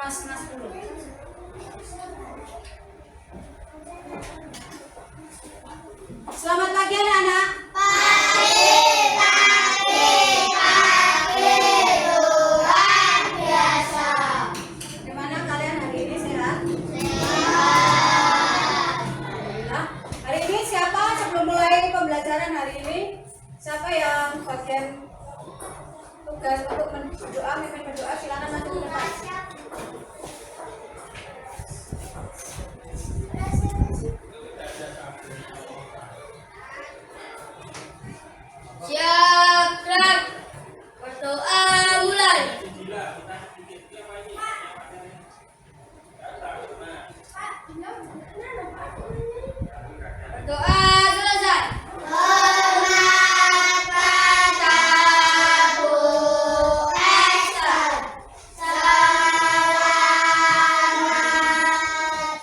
setengah 10. Selamat pagi anak-anak. Luar biasa. Bagaimana kalian hari ini, sehat? Alhamdulillah. Hari ini siapa sebelum mulai pembelajaran hari ini? Siapa yang bagian tugas untuk berdoa, mimpin berdoa? Silakan maju ke depan. Siap, gerak. Berdoa mulai. Berdoa selesai. Hormat pada Bu Esther. Selamat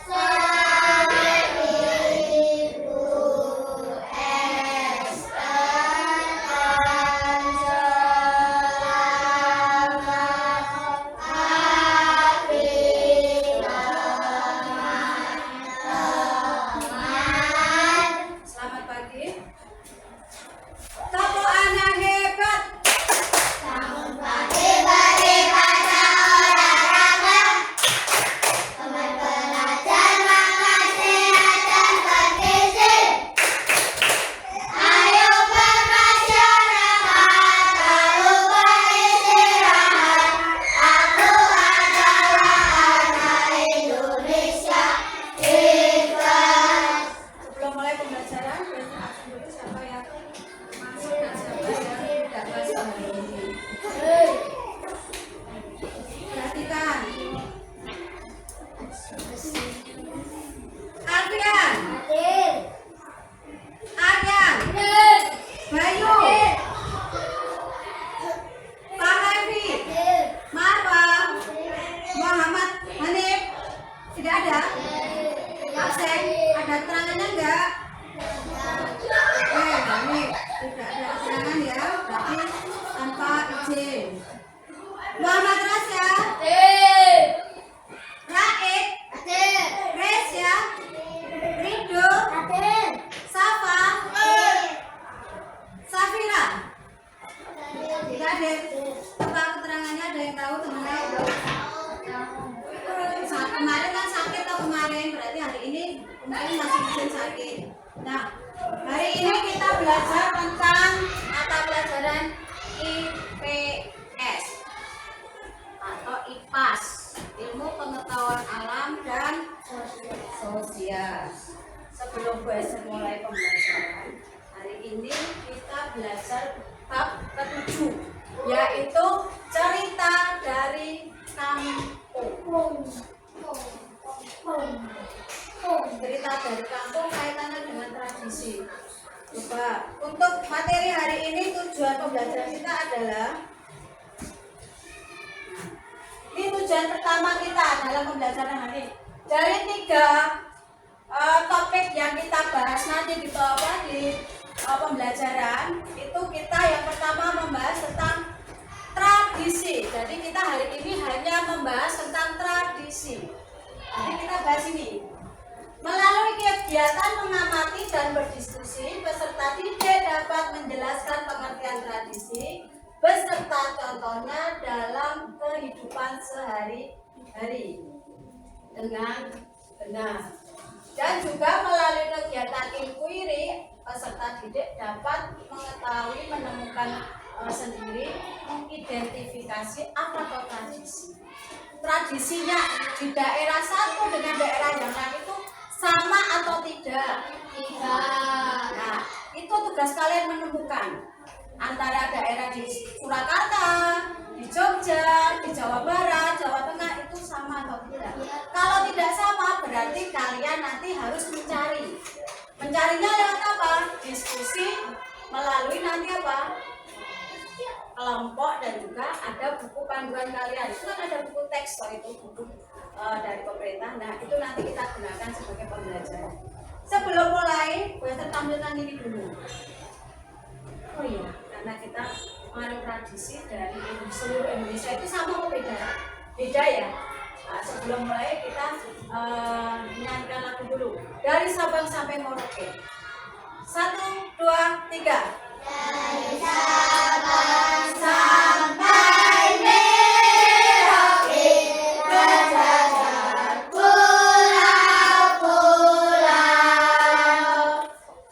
sore Ibu Esther. Dan selamat hari teman-teman. Selamat pagi. Tepuk anak hebat. Sambut pagi daripada olahraga. Teman belajar makan sehat dan bergizi. Ayo bermasyarakat, tak lupa istirahat. Aku adalah anak Indonesia ikhlas. Sebelum mulai pembelajaran, berarti absen dulu siapa yang masuk dan siapa yang tidak masuk hari ini. Perhatikan. Aryan, Aryan, Bayu, Pak Levi, Marwa, Muhammad Hanif, tidak ada? Absen, ada keterangannya enggak? Hanif, tidak ada keterangan ya, berarti tanpa izin. Muhammad Rasya, Raid, Resya, Ridho, Safa, Safira. Tidak ada. Apa keterangannya, ada yang tahu teman-teman? Kemarin kan sakit atau kemarin, berarti hari ini mungkin masih izin sakit. Nah, hari ini kita belajar tentang mata pelajaran IPS atau IPAS, ilmu pengetahuan alam dan sosial. Sebelum besok mulai pembelajaran, hari ini kita belajar bab ke-7, yaitu cerita dari kampung. Cerita dari kampung kaitannya dengan tradisi. Coba, untuk materi hari ini tujuan pembelajaran kita adalah, ini tujuan pertama kita dalam pembelajaran hari ini. Dari 3 topik yang kita bahas nanti di pembelajaran itu, kita yang pertama membahas tentang tradisi. Jadi kita hari ini hanya membahas tentang tradisi. Jadi kita bahas ini. Melalui kegiatan mengamati dan berdiskusi, peserta didik dapat menjelaskan pengertian tradisi beserta contohnya dalam kehidupan sehari-hari dengan benar. Dan juga melalui kegiatan inquiry, peserta didik dapat mengetahui, menemukan sendiri, mengidentifikasi apa itu tradisi. Tradisinya di daerah satu dengan daerah yang lain itu sama atau tidak? Tidak. Nah, itu tugas kalian menemukan antara daerah di Surakarta, di Jogja, di Jawa Barat, Jawa Tengah itu sama atau tidak? Kalau tidak sama, berarti kalian nanti harus mencari. Mencarinya lewat apa? Diskusi, melalui nanti apa? Kelompok, dan juga ada buku panduan kalian. Itu kan ada buku teks, itu buku dari pemerintah. Nah, itu nanti kita gunakan sebagai pembelajaran. Sebelum mulai, gue tampilkan ini dulu. Oh iya, karena kita mengenai tradisi dari seluruh Indonesia itu sama atau beda? Beda ya. Nah, sebelum mulai kita nyanyikan lagu dulu dari Sabang sampai Merauke. 1, 2, 3. Dari Sabang sampai Merauke, berjajar pulau-pulau,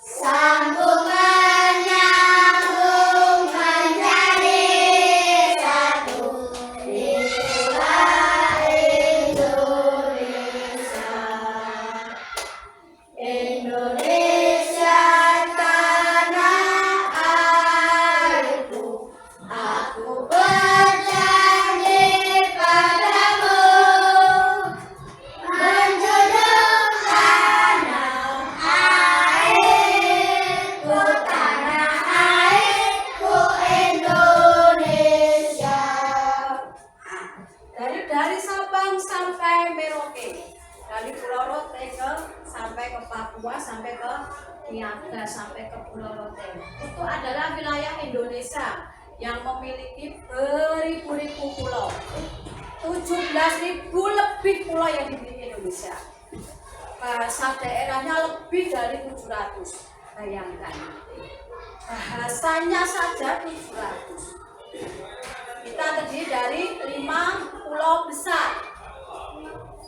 sambungan nyambung menjadi satu, itulah Indonesia. Indonesia tanah airku, aku berjanji padamu, menjunjung tanah airku, tanah airku Indonesia. Dari Sabang sampai Merauke, dari Pulau Rote sampai ke Papua, sampai ke Niaga, sampai ke Pulau Rote. Itu adalah wilayah Indonesia yang memiliki beribu-ribu pulau. 17.000 lebih pulau yang dimiliki Indonesia. Bahasa daerahnya lebih dari 700. Bayangkan. Bahasanya saja 700. Kita terdiri dari 5 pulau besar.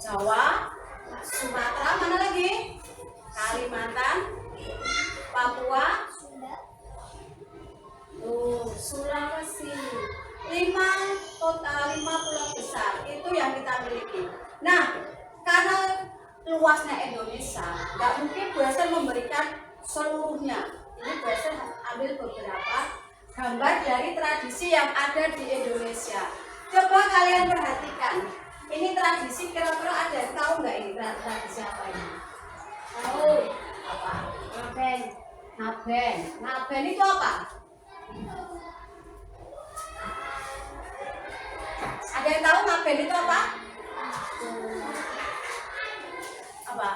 Jawa, Sumatera, mana lagi? Kalimantan, Papua, Sulawesi. 5 pulau besar itu yang kita miliki. Nah, karena luasnya Indonesia, nggak mungkin Bu Esther memberikan seluruhnya. Ini Bu Esther ambil beberapa gambar dari tradisi yang ada di Indonesia. Coba kalian perhatikan. Ini tradisi, kira-kira ada yang tahu nggak ini tradisi apa ini? Tahu? Apa? Ngaben. Ngaben. Ngaben itu apa? Ada yang tahu ngaben itu apa? Apa?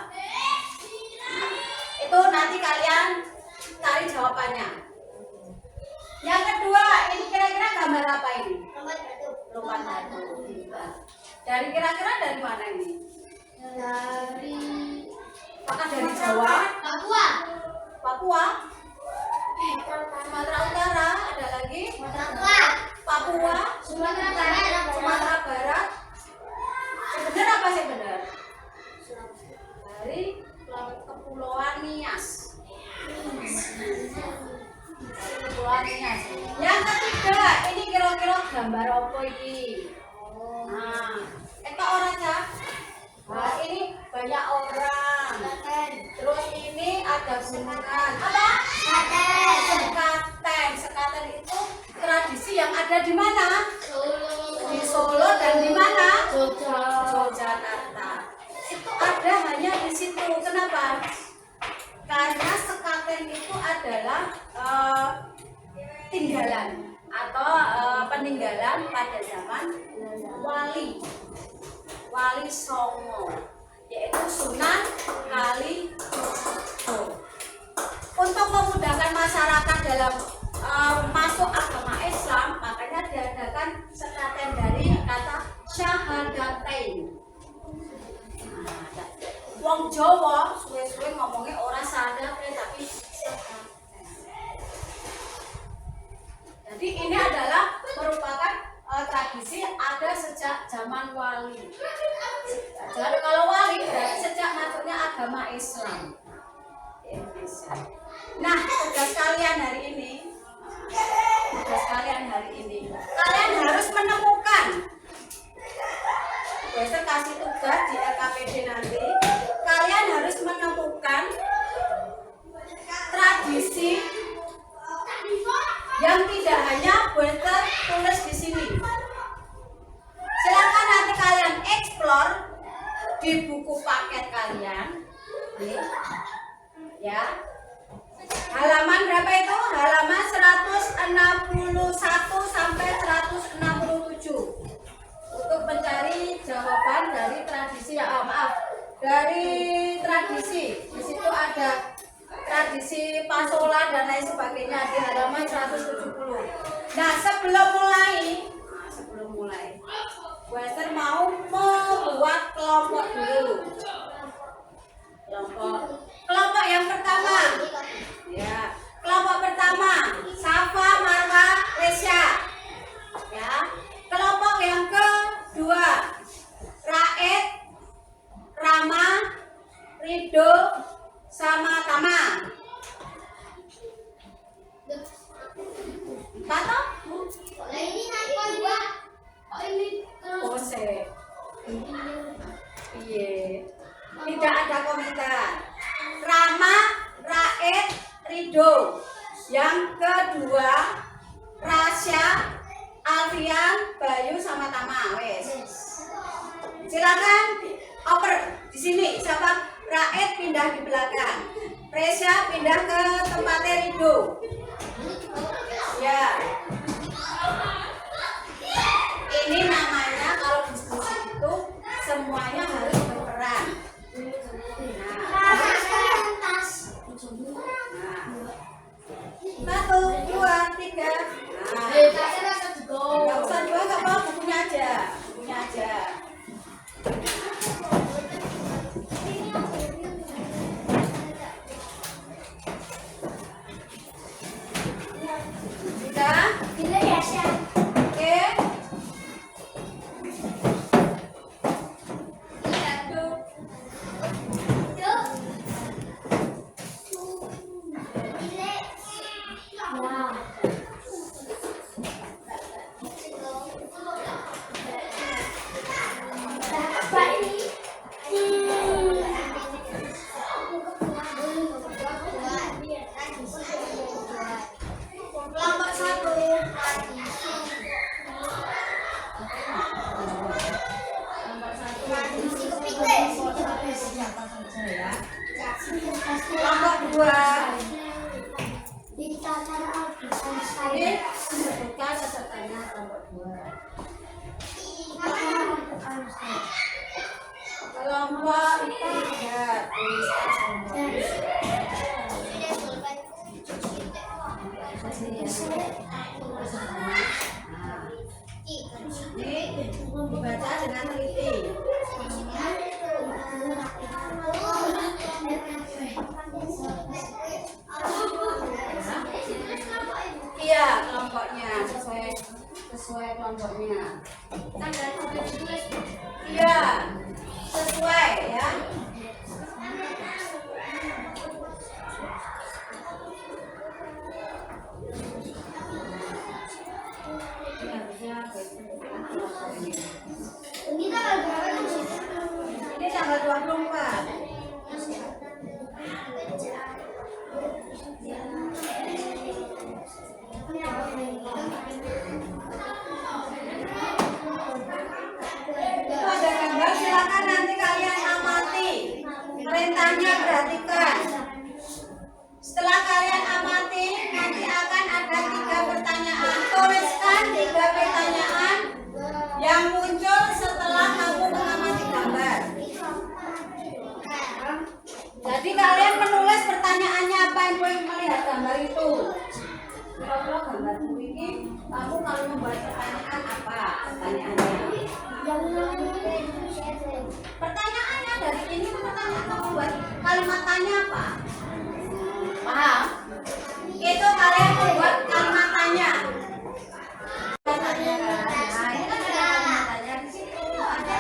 Itu nanti kalian cari jawabannya. Yang kedua, ini kira-kira gambar apa ini? Lompat batu. Dari kira-kira dari mana ini? Dari Apakah dari Jawa? Papua, Papua? Sumatera Utara? Ada lagi? Papua? Sumatera Barat, Sumatera Barat? Benar apa sih benar? Dari Kepulauan Nias. Kepulauan Nias. Yang ketiga, ini kira-kira gambar apa ini? Nah, itu orang ya. Nah, ini banyak orang. Terus ini ada gunungan. Apa? Sekaten. Sekaten itu tradisi yang ada di mana? Di Solo dan di mana? Yogyakarta. Itu ada hanya di situ. Kenapa? Karena sekaten itu adalah tinggalan atau peninggalan pada zaman Wali Songo, yaitu Sunan Kalijogo. Untuk memudahkan masyarakat dalam masuk agama Islam, makanya diadakan sekaten dari kata syahadatain. Wong Jawa suwe-suwe ngomongnya orang syahadatain tapi sekaten. Jadi ini adalah merupakan tradisi ada sejak zaman wali. Jadi kalau wali berarti sejak masuknya agama Islam di Indonesia. Nah, tugas kalian hari ini, kalian harus menemukan. Besok kasih tugas di LKPD nanti. Kalian harus menemukan tradisi yang tidak hanya Buester tulis di sini. Silakan nanti kalian explore di buku paket kalian. Nih. Ya. Halaman berapa itu? Halaman 161 sampai 167. Untuk mencari jawaban dari tradisi dari tradisi. Di situ ada tradisi pasola dan lain sebagainya di halaman 170. Nah, sebelum mulai, Bu Esther mau membuat kelompok dulu. Kelompok yang pertama. Ya, kelompok pertama Safa, Marwa, Lesya. Ya, kelompok yang kedua Raed, Rama, Rido, sama Tama. Tato? Ini nanti dua. Oh ini Ose. Iya. Tidak ada komentar. Rama, Raed, Rido. Yang kedua Rasya, Alfian, Bayu, sama Tama. Wes. Silakan oper di sini. Siapa? Raed pindah di belakang. Resya pindah ke tempatnya Rido. Ya. Ini namanya kalau diskusi itu semuanya harus berperan. Nah, 1, 2, 3. Nah, nggak usah dua, nggak apa, bukunya aja, bukunya aja. Sudah? Oke. Kelompok 1. Kelompok 2. Ini sebutkan pesertanya kelompok 2. Kelompok itu ya tuliskan ini dibaca dengan teliti. Iya, kelompoknya sesuai kelompoknya. Iya, sesuai ya. Ini tanggal 24. Itu ada gambar, silakan nanti kalian amati. Perintahnya perhatikan. Setelah kalian amati, nanti akan ada 3 pertanyaan. Tuliskan 3 pertanyaan yang muncul setelah kamu mengamati gambar. Jadi kalian menulis pertanyaannya apa yang kalian melihat gambar itu. Kira-kira gambar ini, kamu kalau membuat pertanyaan apa pertanyaannya? Pertanyaannya dari ini tuh pertanyaan kamu buat kalimat tanya apa? Paham? Itu kalian membuat kalimat tanya. Nah, ini kan ada kalimat tanya di situ. Ada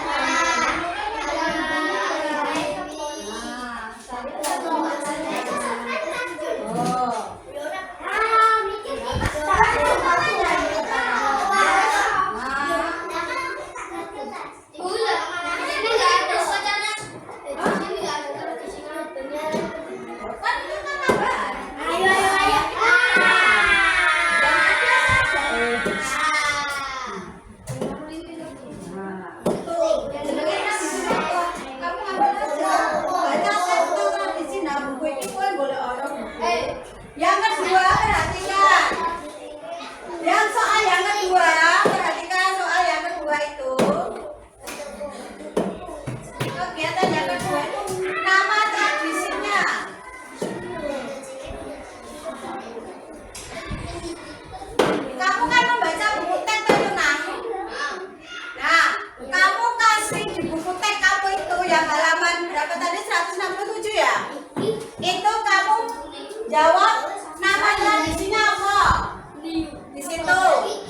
Jawab nama tradisinya apa? Di situ.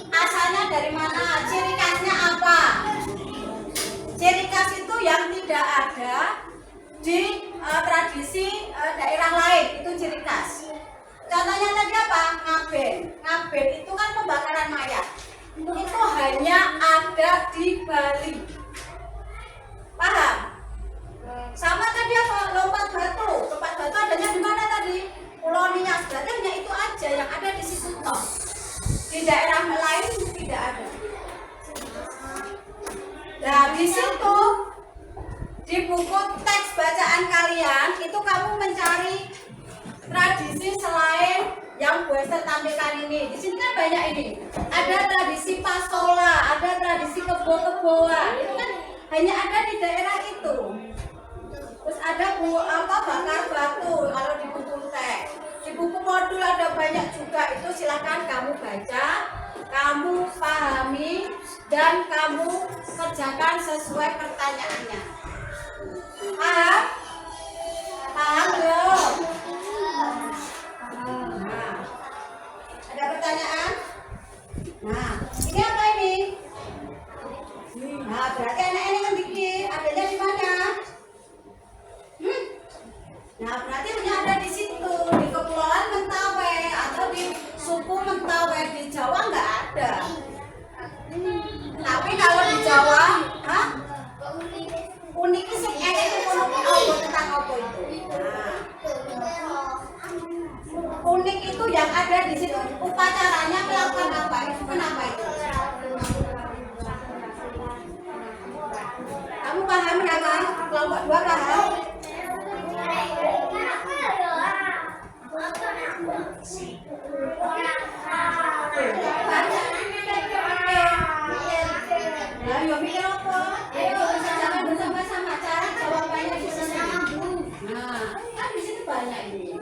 Asalnya dari mana? Ciri khasnya apa? Ciri khas itu yang tidak ada di tradisi daerah lain, itu ciri khas. Contohnya tadi apa? Ngaben. Ngaben itu kan pembakaran mayat. Itu hanya ada di Bali. Paham? Sama tadi apa? Lompat batu. Lompat batu adanya di mana tadi? Pulau Nias. Berarti hanya itu aja yang ada di situ toh. Di daerah lain tidak ada. Nah, di situ di buku teks bacaan kalian itu kamu mencari tradisi selain yang Bu Esther tampilkan ini. Di sini kan banyak ini. Ada tradisi pasola, ada tradisi kebo-keboan. Itu kan hanya ada di daerah itu. Terus ada bakar batu kalau di buku teks. Di buku modul ada banyak juga. Itu silakan kamu baca, kamu pahami dan kamu kerjakan sesuai pertanyaannya. Paham? Paham belum? Nah, ada pertanyaan? Nah, ini apa ini? Nah, berarti anak ini kan bikin. Adanya di mana? Nah, berarti hanya ada di situ, di Kepulauan Mentawai atau di suku Mentawai. Di Jawa nggak ada. Tapi kalau di Jawa, unik sih itu tentang apa itu? Nah, unik itu yang ada di situ upacaranya melakukan apa? Itu kenapa itu? Kamu paham kenapa? Kelompok 2 paham? Ayo mikir apa? Ayo jangan bersama-sama cari jawabannya di sini. Nah, kan di sini banyak ini.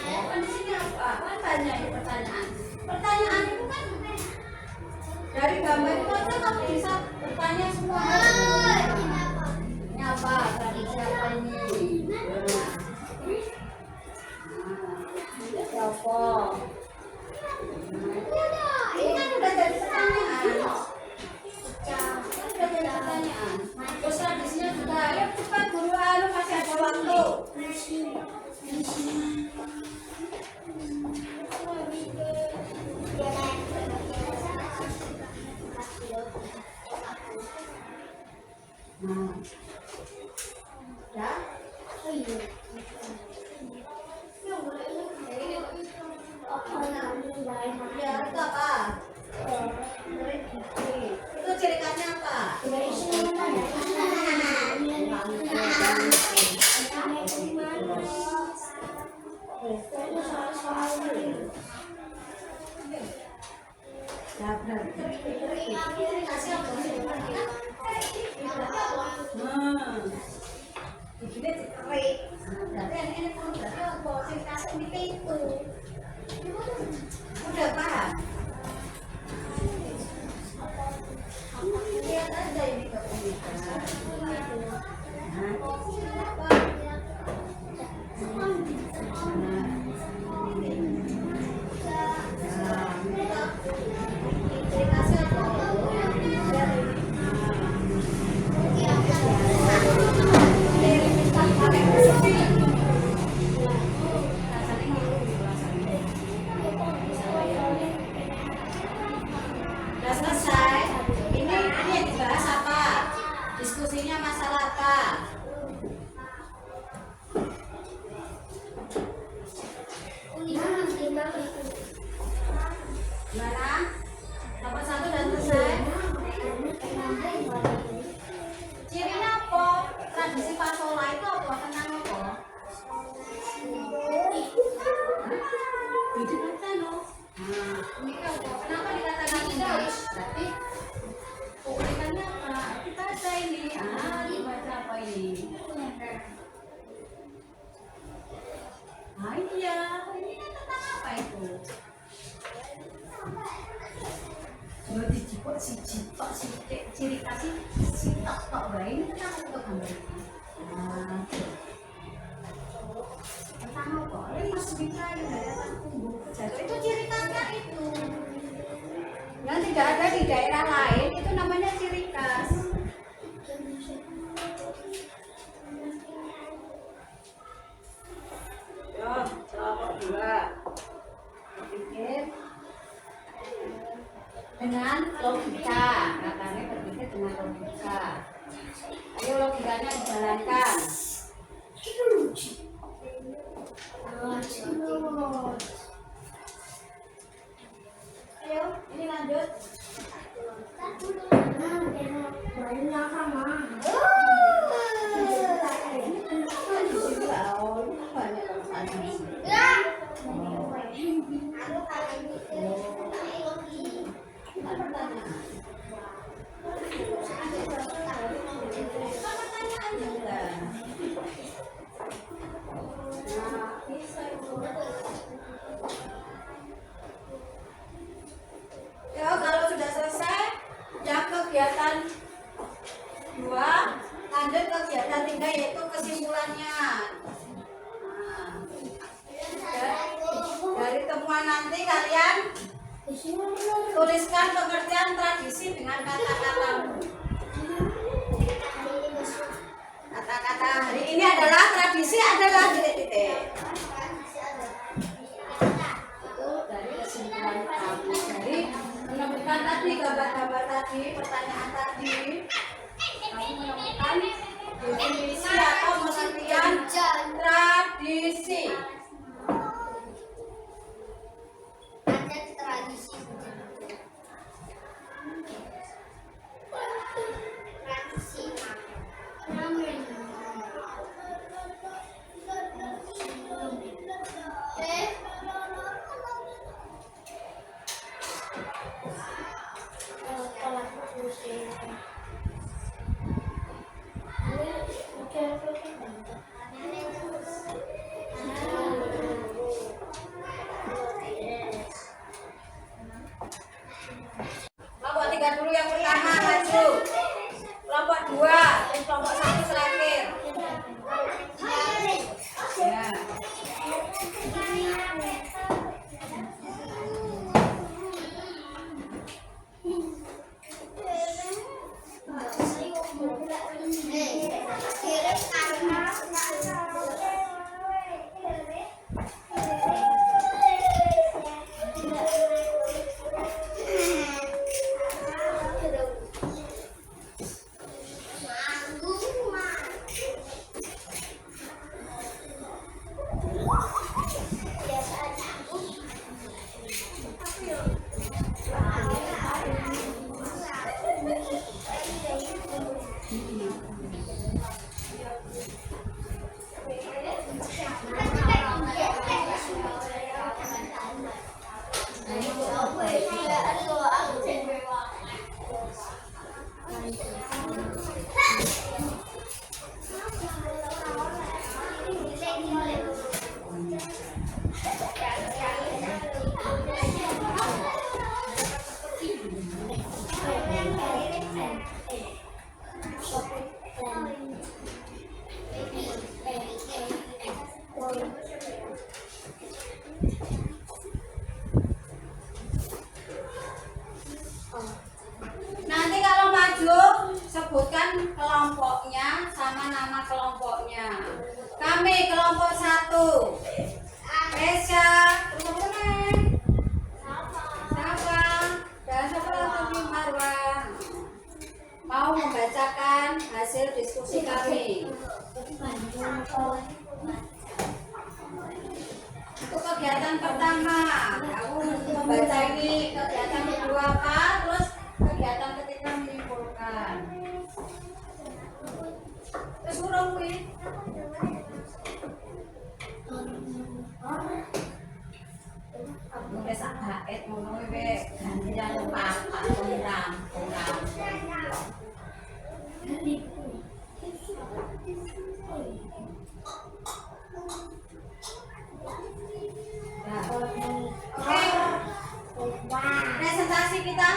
Kan di sini apa? Kan banyak ini pertanyaan. Pertanyaan itu kan dari gambar itu aja kamu bisa bertanya semua. Ini apa? Tradisi apa ini? Apa? Ini kan udah jadi pertanyaan. Udah jadi pertanyaan. Terus tradisinya juga. Ya cepat guru anu masih ada waktu. Ya? Oh iya. Ya, itu apa? Itu ciri khasnya apa? Udah paham? Lihat aja ini keunikan. Udah selesai. Ini yang dibahas apa? Diskusinya masalah apa? Gimana? Nomor 1 dan selesai. Cirinya apa? Tradisi pasola itu apa? Tentang apa? Itu baca loh. Nah, ini kenapa dikatakan ini? Berarti keunikannya apa? Kita baca ini. Dibaca apa ini? Nah, iya. Ini kan tentang apa itu? Jadi jipot si jitok si ciri kasih si tok baik ini tentang apa gambar ini? Nah, tidak ada di daerah lain itu namanya ciri khas. Yo, kelompok 2 berpikir dengan logika, katanya berpikir dengan logika. Ayo logikanya dijalankan. Ayo, ini lanjut. Ya, kalau sudah selesai, yang kegiatan 2, lanjut kegiatan 3 yaitu kesimpulannya. Dari temuan nanti kalian tuliskan pengertian tradisi dengan kata-katamu. Kata-kata hari ini adalah tradisi adalah titik-titik. Itu dari kesimpulan kamu. Dari menemukan tadi gambar-gambar tadi, pertanyaan tadi, kamu menemukan definisi atau pengertian tradisi. Kelompok 3 dulu yang pertama maju. Kelompok 2, kelompok 1 terakhir. Ya. Nanti kalau maju sebutkan kelompoknya sama nama kelompoknya. Kami kelompok 1. Resya, siapa? Dan siapa lagi Marwah? Mau membacakan hasil diskusi kami. Itu kegiatan pertama. Kamu membaca ini kegiatan kedua apa? Terus kegiatan ketiga menyimpulkan. Terus urung kuwi. Aku wis bait ngono kuwi gantian papat pengram. Presentasi kita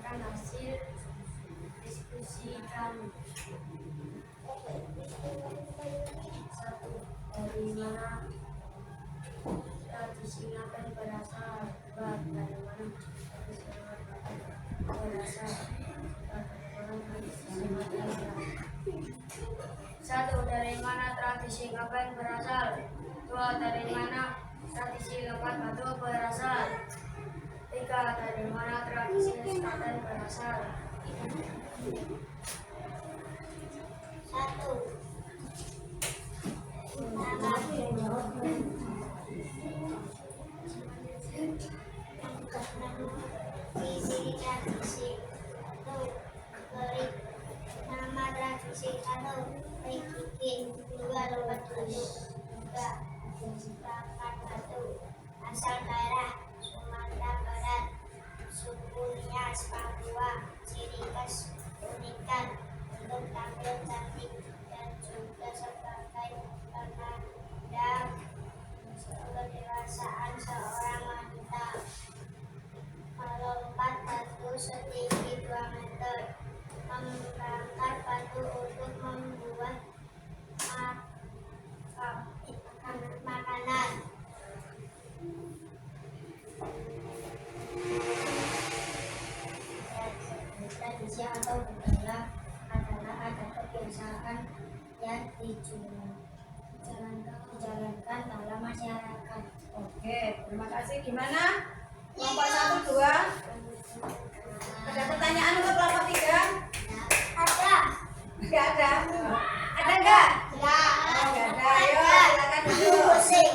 berdasarkan hasil diskusi kami. 1. Dari mana tradisi ngaben berasal? 2. Dari mana tradisi ngaben berasal? 1. Dari mana tradisi ngaben berasal? 2. Dari mana tradisi lompat batu berasal? 3. Dari mana tradisi skaten berasal? 1. Nama tradisi atau bikin 2. Lompat batu. 3. Lompat batu. Asal daerah Sumatera Barat, suku Nias, Papua, ciri khas unikan untuk tampil cantik dan juga sebagai penanda kedewasaan seorang wanita. Melompat batu setinggi 2 meter, membakar batu untuk membuat makanan. Tradisi atau budaya adalah adat kebiasaan yang dijalankan dalam masyarakat. Oke, terima kasih. Gimana? Kelompok 1, 2. Ada pertanyaan untuk kelompok 3? Ada? Enggak ada. Ada enggak? Enggak. Enggak ada. Ayo, silakan duduk. Pusing.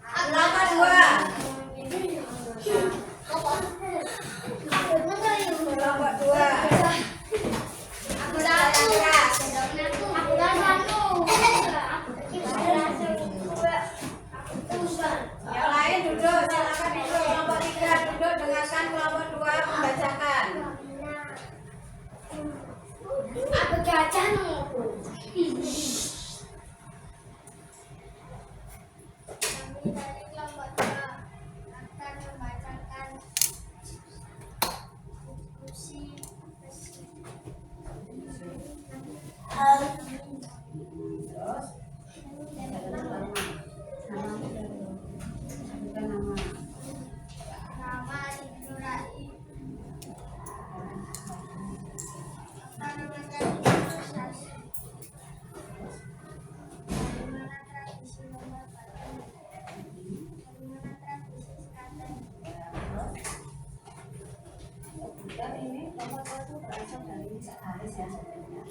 Kelompok 2. Kelompok 2. Aku satu. Yang lain duduk, silakan duduk. Kelompok 3 duduk, dengarkan kelompok 2 membacakan. Aku gajah Kami dari kelompok 2 akan membacakan diskusi Terus nama. nama Nurai. Akan membacakan ilustrasi. Dari mana tradisi lompat batu? Dari mana tradisi skaten? Dan ini kelompok 1 berasal dari searis ya sebenarnya.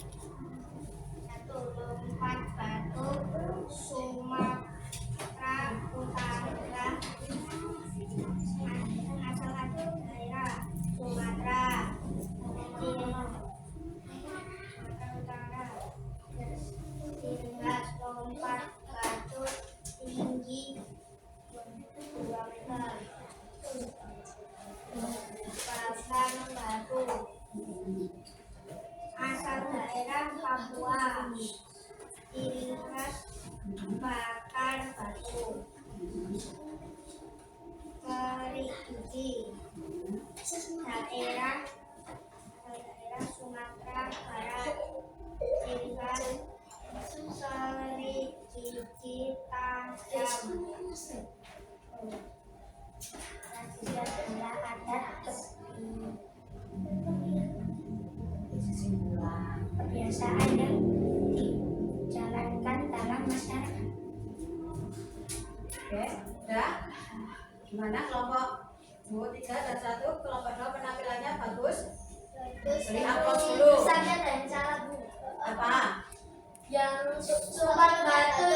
1. Lompat batu Sumatera Utara. Asal satu daerah Sumatera Utara. Ciri khas lompat batu tinggi 2 meter. Bakar batu. Asal daerah Papua. Ciri khas bakar batu. Keriki. Daerah Sumatera Barat. Ciri khas keriki tajam. Tradisi adalah adat kebiasaan yang dijalankan dalam masyarakat. Oke, udah. Gimana kelompok 2, 3 dan 1? Kelompok 2 penampilannya bagus. Beri aplaus dulu. Misalnya dan salah Bu. Apa? Yang lompat batu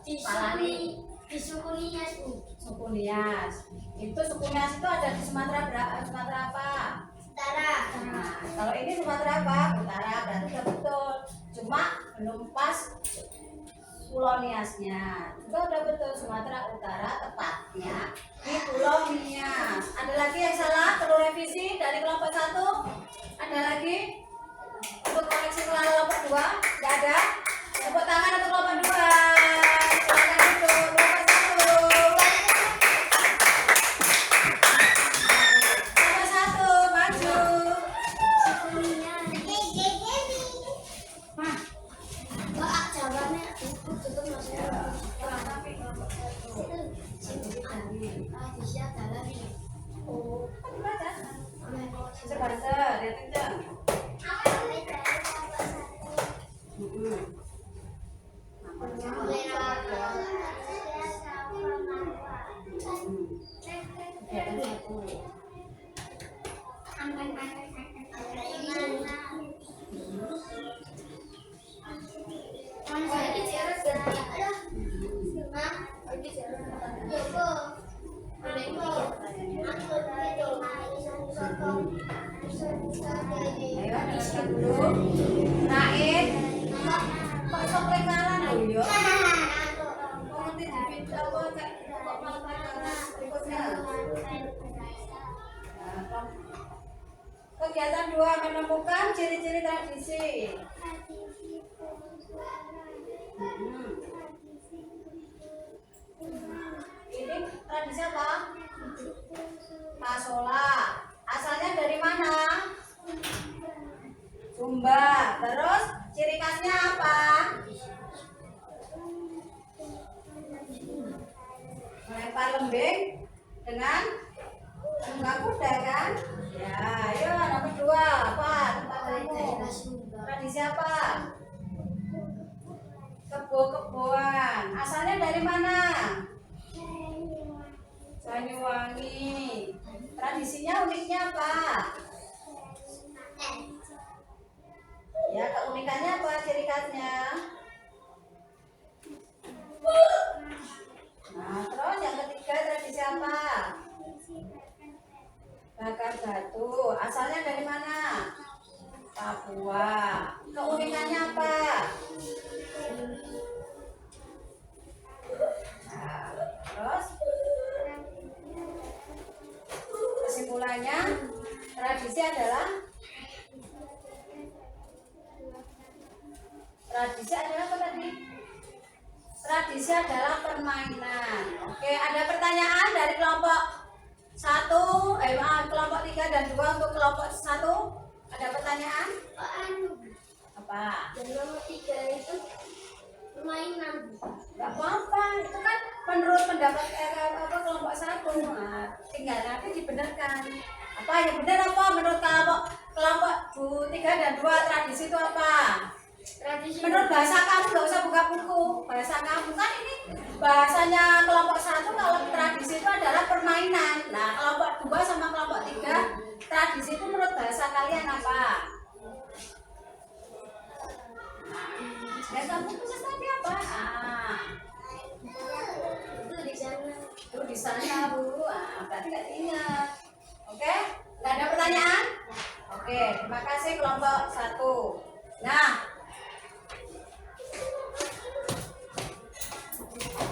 itu Palani. di suku Nias Bu. Suku Nias. Itu suku Nias itu ada di Sumatera apa? Utara. Nah, kalau ini Sumatera apa? Utara, berarti udah betul. Cuma belum pas Pulau Niasnya. Juga udah betul, Sumatera Utara tepatnya di Pulau Nias. Ada lagi yang salah? Perlu revisi dari kelompok 1? Ada lagi? Untuk koleksi kelompok 2? Nggak ada? Tepuk tangan untuk kelompok 2. Silakan duduk. Kelompok 1. Kelompok 1, maju. Ayo dengarkan dulu. Raid. Kok sok lekaran loh yo? Kok ngerti di video apa kayak kok malah lekaran berikutnya? Nah, kegiatan 2 menemukan ciri-ciri tradisi. Ini tradisi apa? Pasola. Asalnya dari mana? Sumba. Terus ciri khasnya apa? Melempar lembing dengan tunggang kuda kan? Ya, ayo nomor 2 apa? Tempat kamu. Tradisi apa? Kebo-keboan. Asalnya dari mana? Banyuwangi. Tradisinya uniknya apa? Ya, keunikannya apa? Ciri khasnya? Nah, terus yang ketiga tradisi apa? Bakar batu. Asalnya dari mana? Papua. Keunikannya apa? Nah, terus kesimpulannya tradisi adalah apa tadi? Tradisi adalah permainan. Oke, ada pertanyaan dari kelompok 1, kelompok 3 dan 2 untuk kelompok 1. Ada pertanyaan? Apa? Dan nomor 3 itu permainan. Gak apa-apa, itu kan menurut pendapat kelompok 1. Nah, tinggal nanti dibenarkan. Apa yang benar apa menurut kelompok 3 dan 2 tradisi itu apa? Tradisi Menurut bahasa kamu nggak usah buka buku. Bahasa kamu kan ini bahasanya kelompok 1 kalau tradisi itu adalah permainan. Nah, kelompok 2 sama kelompok 3 tradisi itu menurut bahasa kalian apa? Dan kamu tulis tadi apa? itu di sana. Itu di sana Bu. Berarti nggak diingat. Oke? Nggak ada pertanyaan? Oke, terima kasih kelompok 1. Nah,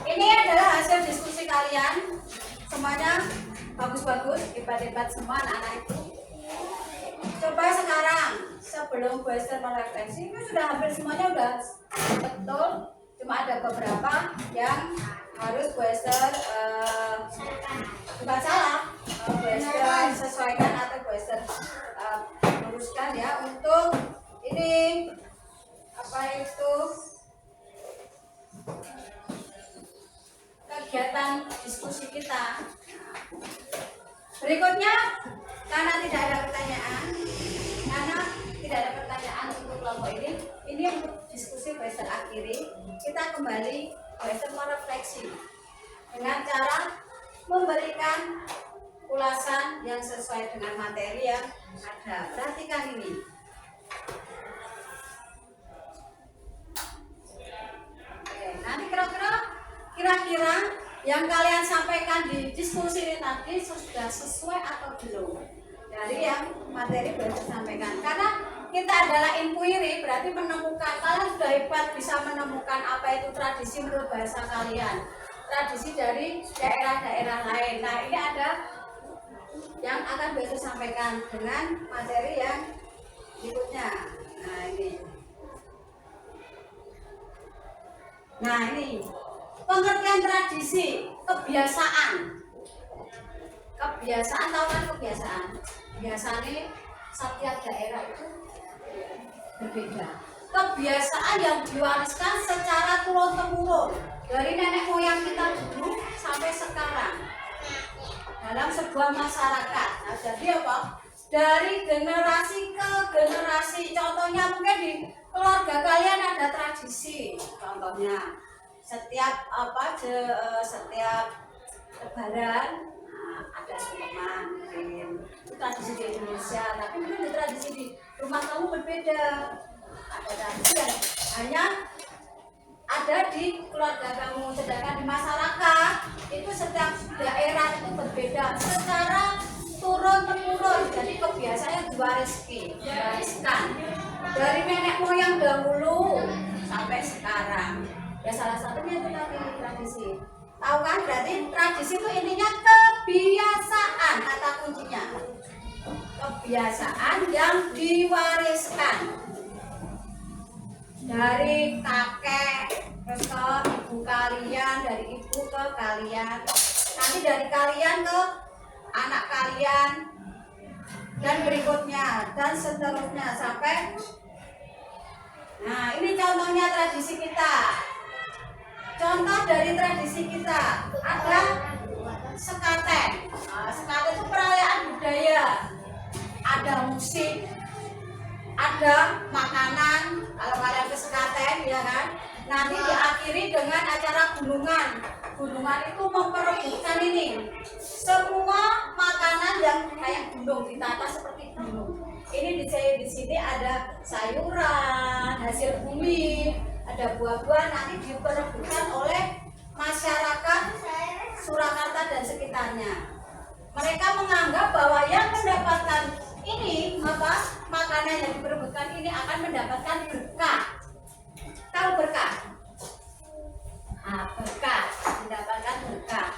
ini adalah hasil diskusi kalian. Semuanya bagus-bagus, hebat-hebat semua anak-anak itu. Coba sekarang sebelum Bu Esther merefleksi, ini sudah hampir semuanya udah betul. Cuma ada beberapa yang harus Bu Esther bukan salah, Bu Esther sesuaikan atau Bu Esther luruskan ya untuk ini apa itu kegiatan diskusi kita. Berikutnya, karena tidak ada pertanyaan untuk kelompok ini untuk diskusi Bu Esther akhiri. Kita kembali Bu Esther merefleksi dengan cara memberikan ulasan yang sesuai dengan materi yang ada. Perhatikan ini. Oke, nanti kira-kira yang kalian sampaikan di diskusi ini tadi sudah sesuai atau belum dari yang materi baru sampaikan. Karena kita adalah inquiry, berarti menemukan. Kalian sudah hebat bisa menemukan apa itu tradisi menurut bahasa kalian, tradisi dari daerah-daerah lain. Nah, ini ada yang akan biasa sampaikan dengan materi yang berikutnya. Nah ini pengertian tradisi, kebiasaan. Tahu kan kebiasaan? Biasanya setiap daerah itu berbeda. Kebiasaan yang diwariskan secara turun-temurun dari nenek moyang kita dulu sampai sekarang dalam sebuah masyarakat. Nah, jadi apa? Dari generasi ke generasi. Contohnya mungkin di keluarga kalian ada tradisi. Contohnya setiap setiap Lebaran ada sulaman mungkin. Itu tradisi di Indonesia. Tapi mungkin tradisi di rumah kamu berbeda. Ada tradisi yang hanya ada di keluarga kamu, sedangkan di masyarakat itu setiap daerah itu berbeda secara turun temurun. Jadi kebiasaan diwariskan dari nenek moyang dahulu sampai sekarang. Ya salah satunya itu tadi tradisi. Tahu kan? Berarti tradisi itu intinya kebiasaan, kata kuncinya. Kebiasaan yang diwariskan dari kakek ke ibu kalian, dari ibu ke kalian, nanti dari kalian ke anak kalian, dan berikutnya dan seterusnya sampai. Nah, ini contohnya tradisi kita. Contoh dari tradisi kita ada sekaten. Nah, sekaten itu perayaan budaya. Ada musik, ada makanan. Kalau kalian ke sekaten, ya kan? Nanti diakhiri dengan acara gunungan. Gunungan itu memperebutkan ini semua makanan yang kayak gunung, ditata seperti gunung. Ini di sini ada sayuran, hasil bumi, ada buah-buahan, nanti diperebutkan oleh masyarakat Surakarta dan sekitarnya. Mereka menganggap bahwa yang mendapatkan ini makanan yang diperebutkan ini akan mendapatkan berkah. Tahu berkah? Berkah, mendapatkan berkah.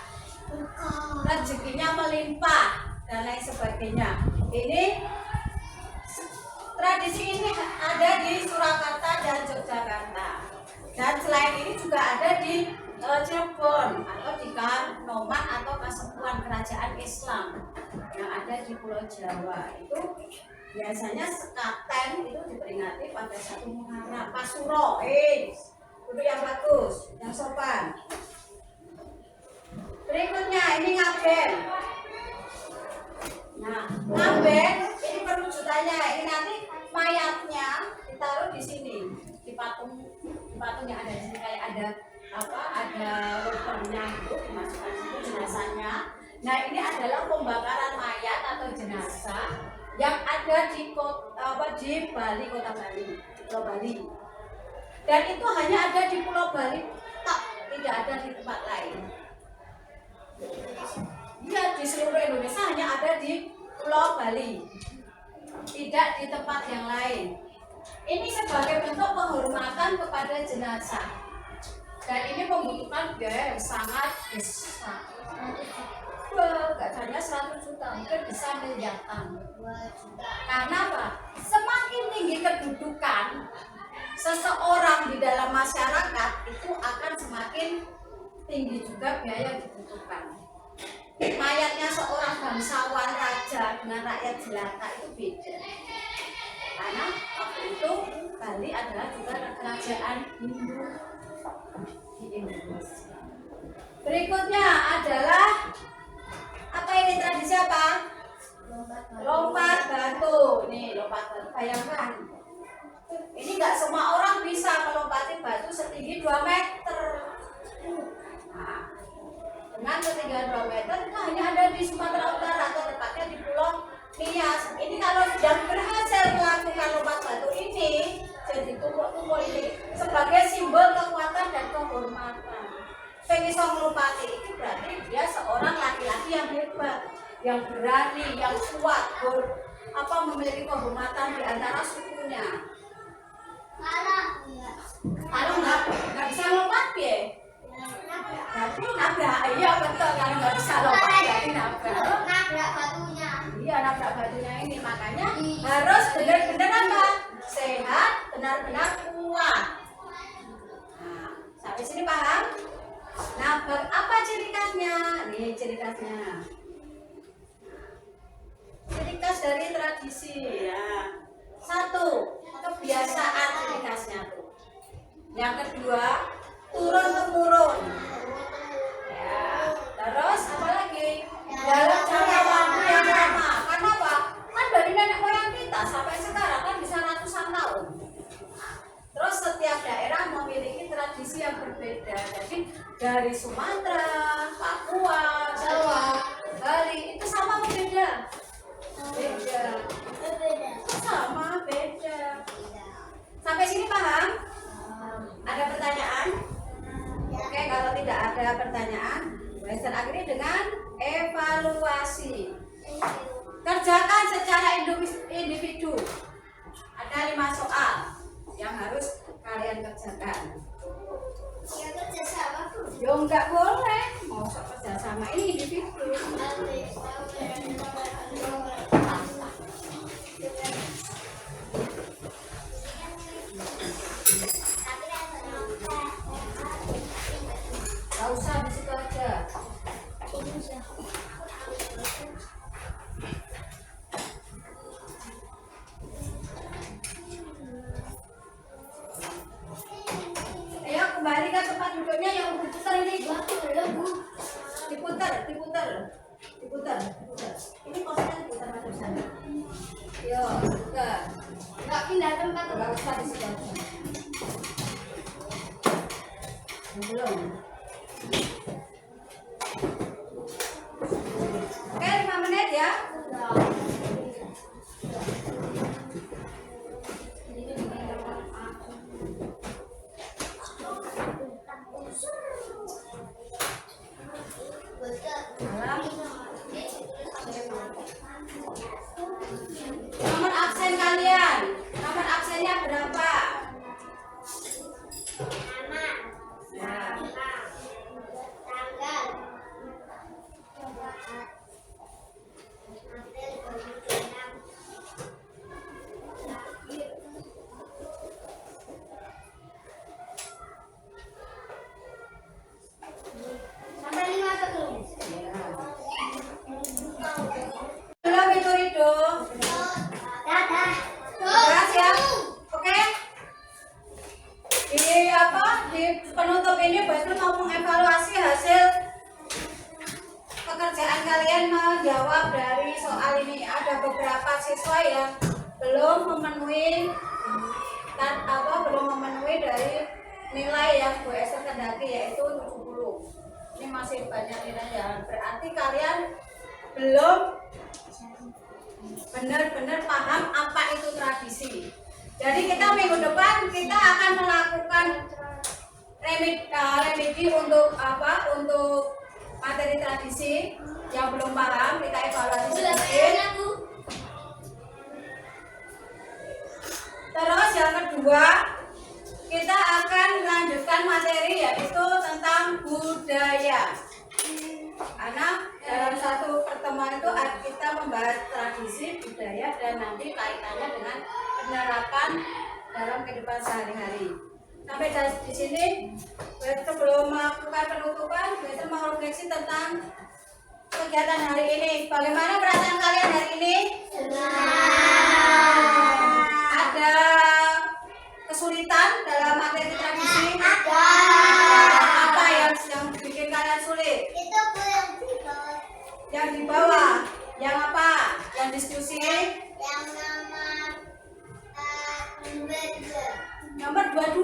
Rezekinya melimpah dan lain sebagainya. Ini tradisi ini ada di Surakarta dan Yogyakarta. Dan selain ini juga ada di Cirebon atau di Kanoman atau Kasepuan Kerajaan Islam yang ada di Pulau Jawa. Itu biasanya sekaten itu diperingati pada 1 Muharram. Pasuro, duduk yang bagus, yang sopan. Berikutnya ini ngaben. Nah, ngaben ini perwujudannya. Ini nanti mayatnya ditaruh di sini, di patung yang ada di sini, kayak ada lubangnya itu dimasukkan situ jenazahnya. Nah, ini adalah pembakaran mayat atau jenazah yang ada di Bali, kota Bali, Pulau Bali. Dan itu hanya ada di Pulau Bali, tidak ada di tempat lain. Ya, di seluruh Indonesia hanya ada di Pulau Bali, tidak di tempat yang lain. Ini sebagai bentuk penghormatan kepada jenazah, dan ini membutuhkan biaya yang sangat besar. Gak hanya 100 juta, mungkin bisa miliaran. Karena apa? Semakin tinggi kedudukan seseorang di dalam masyarakat, itu akan semakin tinggi juga biaya yang dibutuhkan. Mayatnya seorang bangsawan raja dengan rakyat jelata itu beda. Karena waktu itu Bali adalah juga kerajaan Hindu di Indonesia. Berikutnya adalah apa ini, tradisi apa? Lompat batu. Nih, lompat batu. Bayangkan, ini nggak semua orang bisa melompati batu setinggi 2 meter. Nah, dengan ketinggian 2 meter itu hanya ada di Sumatera Utara atau tepatnya di Pulau Nias. Ini kalau yang berhasil melakukan lompat batu ini, jadi tumpuk-tumpuk ini sebagai simbol kekuatan dan kehormatan. Yang bisa melompati itu berarti dia seorang laki-laki yang hebat, yang berani, yang kuat, memiliki kehormatan di antara sukunya. Kalau nggak bisa lompat ya, berarti nabrak. Iya betul, kalau nggak bisa lompat berarti nabrak batunya. Iya, nabrak batunya ini. Makanya harus benar-benar apa? Sehat, benar-benar kuat. Nah, sampai sini paham? Nah, apa ciri khasnya? Nih ciri khasnya. Ciri khas dari tradisi ya. 1, kebiasaan ciri khasnya tuh. Yang kedua, turun temurun. Ya. Terus apa lagi? Dalam jangka waktu yang lama. Karena apa? Kan dari nenek moyang kita sampai sekarang kan bisa ratusan tahun. Terus setiap daerah memiliki tradisi yang berbeda. Jadi dari Sumatera, Papua, Jawa, Bali itu sama beda? Beda. Sama beda. Sampai sini paham? Ada pertanyaan? Oke, kalau tidak ada pertanyaan, Western akhiri dengan evaluasi. Kerja Kerjakan secara individu. Ada 5 soal yang harus kalian kerjakan. Ya kerja sama Bu. Yo nggak boleh, mau kerja sama ini individu. Gak usah di situ aja. Ayo kembali ke tempat duduknya yang diputar ini. Diputar. Ini posnya diputar masuk sana. Yo, buka. Nggak pindah tempat. Gak usah di situ aja. Belum. Oke, 5 menit ya. Nomor absen kalian. Nomor absennya berapa? Ya. Sampai 5 belum? Belum itu Rido. Dadah. Udah siap? Oke? Di penutup ini Basri mau mengevaluasi hasil pekerjaan kalian menjawab dari soal ini. Ada beberapa siswa yang belum memenuhi dari nilai yang Bu Esther kendaki, yaitu 70. Ini masih banyak nilainya. Berarti kalian belum benar-benar paham apa itu tradisi. Jadi kita minggu depan kita akan melakukan remedi untuk untuk materi tradisi yang belum paham, kita evaluasi sedikit. Terus yang kedua, kita akan melanjutkan materi yaitu tentang budaya. Karena dalam satu pertemuan itu kita membahas tradisi, budaya, dan nanti kaitannya dengan penerapan dalam kehidupan sehari-hari. Sampai di sini, sebelum melakukan penutupan, kita mau refleksi tentang kegiatan hari ini. Bagaimana perasaan kalian hari ini? Ada kesulitan dalam materi tradisi? Apa yang bikin kalian sulit? Yang di bawah, yang apa? Yang diskusi? Nomor 22.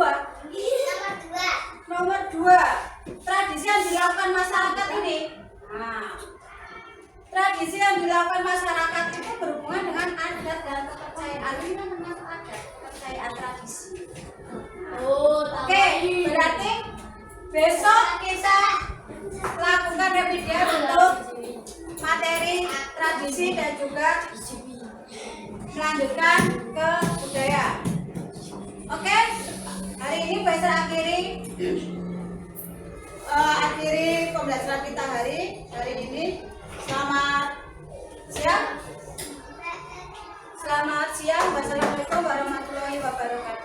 Nomor 2. Tradisi yang dilakukan masyarakat ini. Nah, tradisi yang dilakukan masyarakat itu berhubungan dengan adat dan kepercayaan. Ini kan termasuk adat, kepercayaan, tradisi. Oke, berarti besok kita lakukan remedial untuk materi tradisi dan juga melanjutkan ke budaya. Oke, hari ini Basri akhiri pembelajaran kita hari ini. Selamat siang. Wassalamualaikum warahmatullahi wabarakatuh.